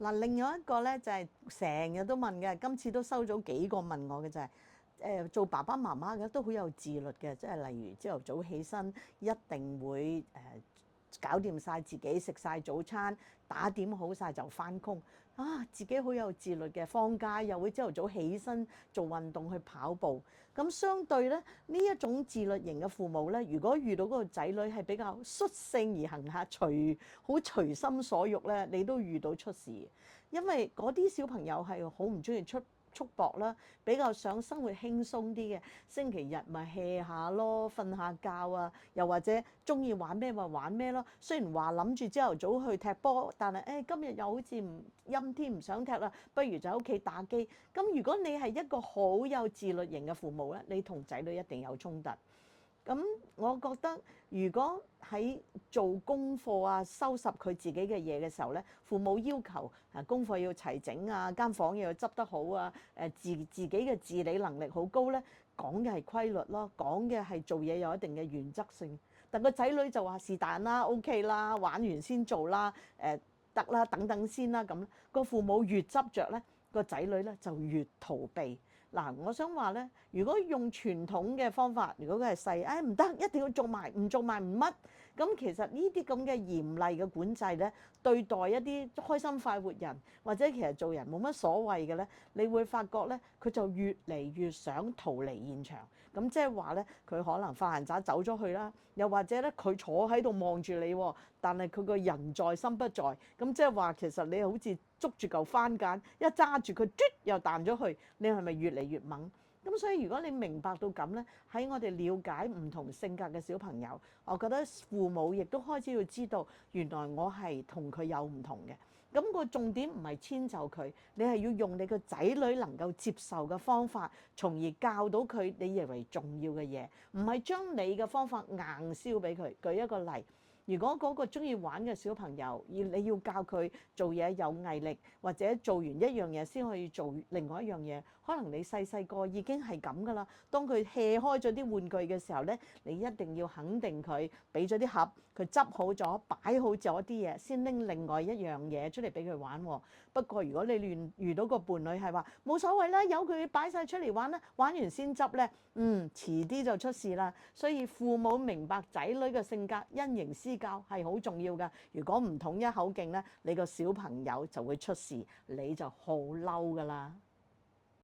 嗱，另外一個咧就係成日都問嘅，今次都收咗幾個問我嘅就係、做爸爸媽媽嘅都好有自律嘅，即係例如朝頭早起身一定會搞掂晒自己，食晒早餐，打點好晒就翻工啊！自己好有自律嘅，放假又會朝頭早起身做運動去跑步。咁相對咧，呢一種自律型嘅父母咧，如果遇到嗰個仔女係比較率性而行下好隨心所欲咧，你都遇到出事。因為嗰啲小朋友係好唔中意束縛啦，比較想生活輕鬆啲嘅，星期日咪 hea 下咯，瞓下覺啊，又或者中意玩咩咪玩咩咯。雖然話諗住朝頭早去踢波，但係今日又好似唔陰天唔想踢啦，不如就喺屋企打機。咁如果你係一個好有自律型嘅父母咧，你同仔女一定有衝突。咁我覺得，如果喺做功課啊、收拾佢自己嘅嘢嘅時候咧，父母要求功課要齊整啊，間房要執得好啊，自己嘅自理能力好高咧，講嘅係規律咯，講嘅係做嘢有一定嘅原則性。但個仔女就話是但啦，OK 啦，玩完先做啦，得啦，等等先啦咁。個父母越執着咧，個仔女咧就越逃避。嗱，我想話咧，如果用傳統嘅方法，如果佢係細，唔得，一定要做埋，唔做埋唔乜。咁其實呢啲咁嘅嚴厲嘅管制咧，對待一啲開心快活人，或者其實做人冇乜所謂嘅咧，你會發覺咧，佢就越嚟越想逃離現場。咁即係話咧，佢可能發閒渣走咗去啦，又或者咧，佢坐喺度望住你，但係佢個人在心不在。咁即係話其實你好似捉住嚿番梘，一揸住佢，又彈咗去，你係咪越嚟越猛？咁所以如果你明白到咁呢，喺我哋了解唔同性格嘅小朋友，我覺得父母亦都開始要知道，原來我係同佢有唔同嘅。咁個重點唔係遷就佢，你係要用你個仔女能夠接受嘅方法，從而教到佢你認為重要嘅嘢，唔係將你嘅方法硬銷俾佢。舉一個例。如果嗰個中意玩嘅小朋友，你要教佢做嘢有毅力，或者做完一樣嘢先可以做另外一樣嘢，可能你細細個已經係咁噶啦。當佢 hea 開咗啲玩具嘅時候呢，你一定要肯定佢，俾咗啲盒，佢執好咗，擺好咗啲嘢，先拎另外一樣嘢出嚟俾佢玩。不過如果你遇到個伴侶係話冇所謂啦，由佢擺晒出嚟玩啦，玩完先執呢，遲啲就出事啦。所以父母明白仔女嘅性格，因形施教係好重要㗎。如果唔統一口徑呢，你個小朋友就會出事，你就好嬲㗎啦。